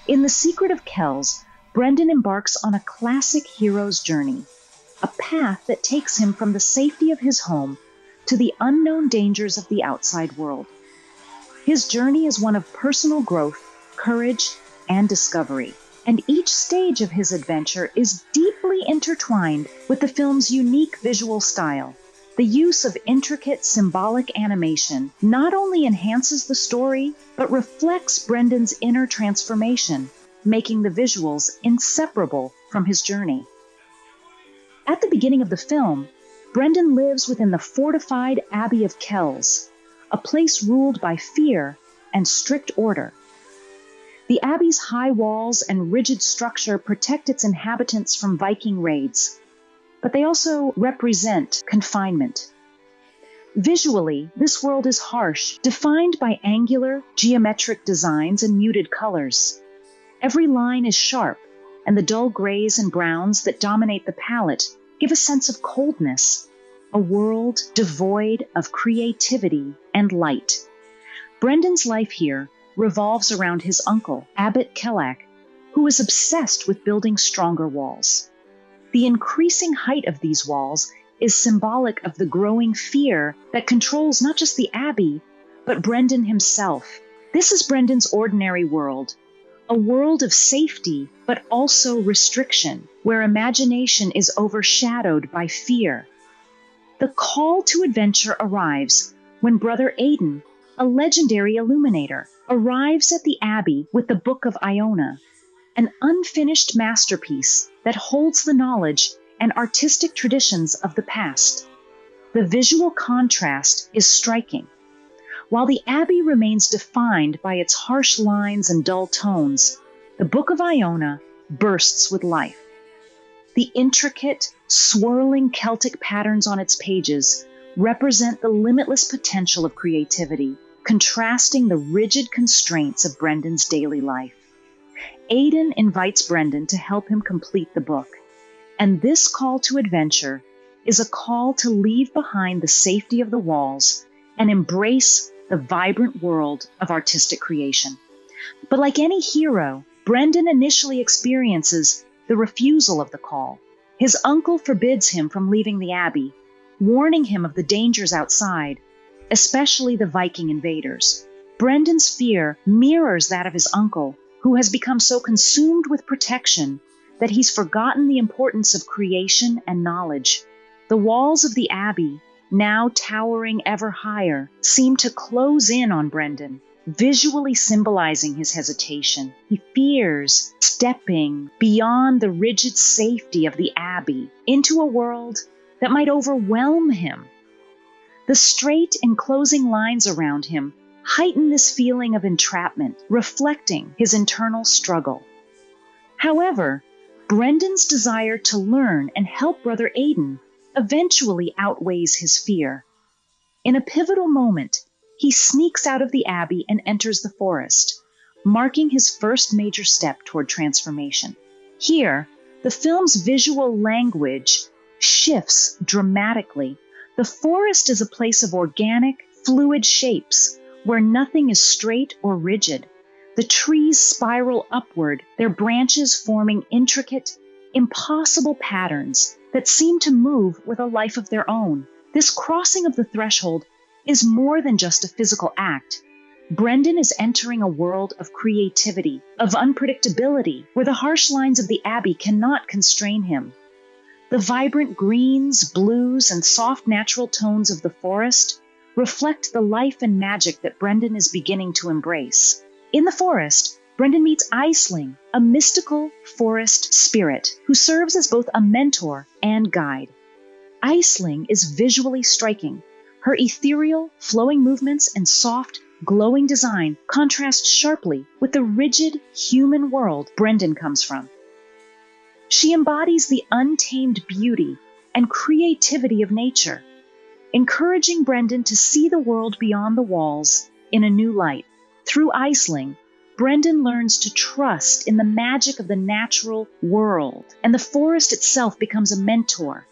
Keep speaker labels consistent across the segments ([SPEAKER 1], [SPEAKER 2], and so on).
[SPEAKER 1] In The Secret of Kells, Brendan embarks on a classic hero's journey, a path that takes him from the safety of his home to the unknown dangers of the outside world. His journey is one of personal growth, courage, and discovery, and each stage of his adventure is deeply intertwined with the film's unique visual style. The use of intricate symbolic animation not only enhances the story, but reflects Brendan's inner transformation, making the visuals inseparable from his journey. At the beginning of the film, Brendan lives within the fortified Abbey of Kells, a place ruled by fear and strict order. The Abbey's high walls and rigid structure protect its inhabitants from Viking raids, but they also represent confinement. Visually, this world is harsh, defined by angular, geometric designs and muted colors. Every line is sharp, and the dull grays and browns that dominate the palette give a sense of coldness, a world devoid of creativity and light. Brendan's life here revolves around his uncle, Abbot Kellac, who is obsessed with building stronger walls. The increasing height of these walls is symbolic of the growing fear that controls not just the Abbey, but Brendan himself. This is Brendan's ordinary world, a world of safety, but also restriction, where imagination is overshadowed by fear. The call to adventure arrives when Brother Aidan, a legendary illuminator, arrives at the Abbey with the Book of Iona, an unfinished masterpiece that holds the knowledge and artistic traditions of the past. The visual contrast is striking. While the Abbey remains defined by its harsh lines and dull tones, the Book of Iona bursts with life. The intricate, swirling Celtic patterns on its pages represent the limitless potential of creativity, contrasting the rigid constraints of Brendan's daily life. Aidan invites Brendan to help him complete the book, and this call to adventure is a call to leave behind the safety of the walls and embrace the vibrant world of artistic creation. But like any hero, Brendan initially experiences the refusal of the call. His uncle forbids him from leaving the Abbey, warning him of the dangers outside, especially the Viking invaders. Brendan's fear mirrors that of his uncle, who has become so consumed with protection that he's forgotten the importance of creation and knowledge. The walls of the Abbey, now towering ever higher, seem to close in on Brendan, visually symbolizing his hesitation. He fears stepping beyond the rigid safety of the Abbey into a world that might overwhelm him. The straight, enclosing lines around him heighten this feeling of entrapment, reflecting his internal struggle. However, Brendan's desire to learn and help Brother Aidan eventually outweighs his fear. In a pivotal moment, he sneaks out of the Abbey and enters the forest, marking his first major step toward transformation. Here, the film's visual language shifts dramatically. The forest is a place of organic, fluid shapes, where nothing is straight or rigid. The trees spiral upward, their branches forming intricate, impossible patterns that seem to move with a life of their own. This crossing of the threshold is more than just a physical act. Brendan is entering a world of creativity, of unpredictability, where the harsh lines of the Abbey cannot constrain him. The vibrant greens, blues, and soft natural tones of the forest reflect the life and magic that Brendan is beginning to embrace. In the forest, Brendan meets Aisling, a mystical forest spirit who serves as both a mentor and guide. Aisling is visually striking. Her ethereal, flowing movements and soft, glowing design contrast sharply with the rigid, human world Brendan comes from. She embodies the untamed beauty and creativity of nature, encouraging Brendan to see the world beyond the walls in a new light. Through Aisling, Brendan learns to trust in the magic of the natural world, and the forest itself becomes a mentor,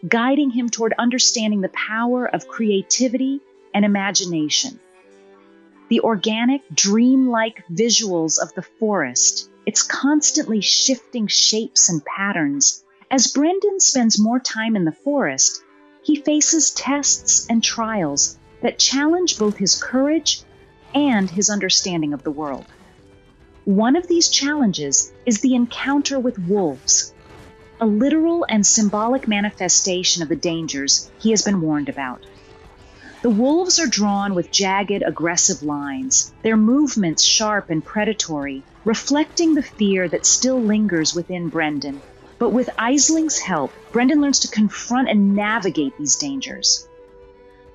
[SPEAKER 1] guiding him toward understanding the power of creativity and imagination. The organic, dreamlike visuals of the forest its constantly shifting shapes and patterns. As Brendan spends more time in the forest, he faces tests and trials that challenge both his courage and his understanding of the world. One of these challenges is the encounter with wolves, a literal and symbolic manifestation of the dangers he has been warned about. The wolves are drawn with jagged, aggressive lines, their movements sharp and predatory, reflecting the fear that still lingers within Brendan. But with Aisling's help, Brendan learns to confront and navigate these dangers.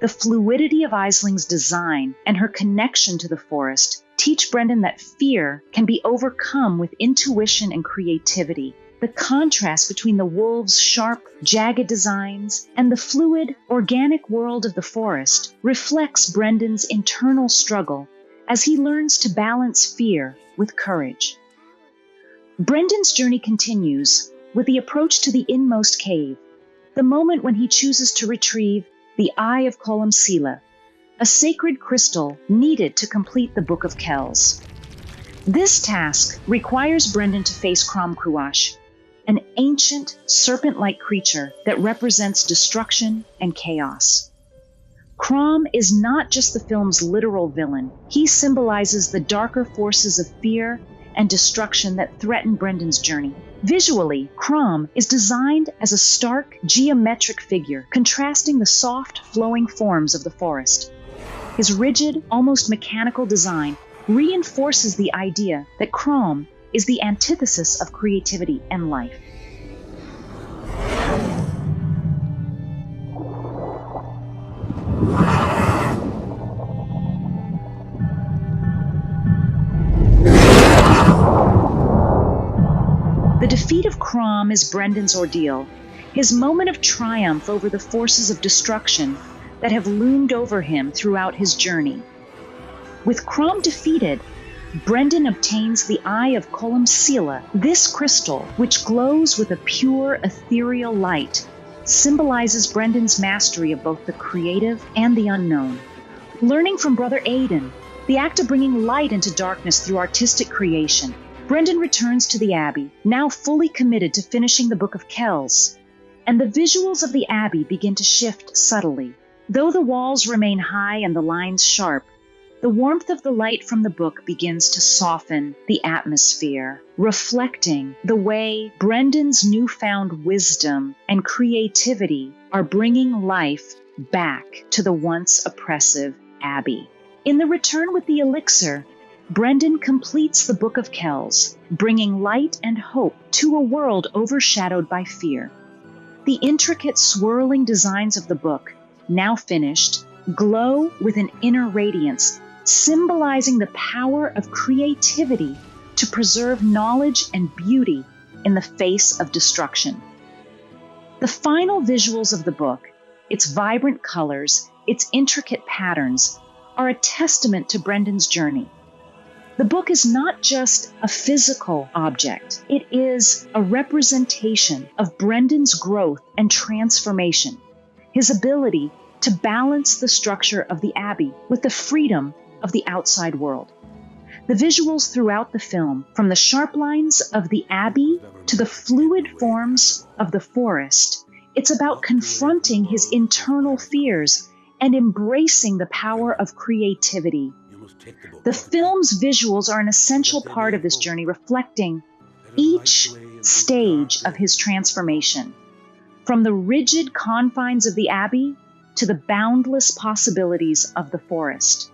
[SPEAKER 1] The fluidity of Aisling's design and her connection to the forest teach Brendan that fear can be overcome with intuition and creativity. The contrast between the wolves' sharp, jagged designs and the fluid, organic world of the forest reflects Brendan's internal struggle as he learns to balance fear with courage. Brendan's journey continues with the approach to the inmost cave, the moment when he chooses to retrieve the Eye of Columcille, a sacred crystal needed to complete the Book of Kells. This task requires Brendan to face Cromcruash, an ancient, serpent-like creature that represents destruction and chaos. Crom is not just the film's literal villain. He symbolizes the darker forces of fear and destruction that threaten Brendan's journey. Visually, Crom is designed as a stark, geometric figure, contrasting the soft, flowing forms of the forest. His rigid, almost mechanical design reinforces the idea that Crom is the antithesis of creativity and life. The defeat of Crom is Brendan's ordeal, his moment of triumph over the forces of destruction that have loomed over him throughout his journey. With Crom defeated, Brendan obtains the Eye of Columcille. This crystal, which glows with a pure, ethereal light, symbolizes Brendan's mastery of both the creative and the unknown. Learning from Brother Aidan, the act of bringing light into darkness through artistic creation, Brendan returns to the Abbey, now fully committed to finishing the Book of Kells, and the visuals of the Abbey begin to shift subtly. Though the walls remain high and the lines sharp, the warmth of the light from the book begins to soften the atmosphere, reflecting the way Brendan's newfound wisdom and creativity are bringing life back to the once oppressive Abbey. In the Return with the Elixir, Brendan completes the Book of Kells, bringing light and hope to a world overshadowed by fear. The intricate swirling designs of the book, now finished, glow with an inner radiance, symbolizing the power of creativity to preserve knowledge and beauty in the face of destruction. The final visuals of the book, its vibrant colors, its intricate patterns, are a testament to Brendan's journey. The book is not just a physical object. It is a representation of Brendan's growth and transformation, his ability to balance the structure of the Abbey with the freedom of the outside world. The visuals throughout the film, from the sharp lines of the Abbey to the fluid forms of the forest, it's about confronting his internal fears and embracing the power of creativity. The film's visuals are an essential part of this journey, reflecting each stage of his transformation, from the rigid confines of the Abbey to the boundless possibilities of the forest.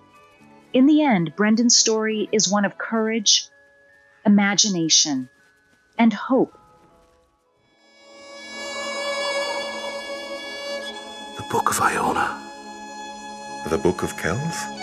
[SPEAKER 1] In the end, Brendan's story is one of courage, imagination, and hope.
[SPEAKER 2] The Book of Iona.
[SPEAKER 3] The Book of Kells?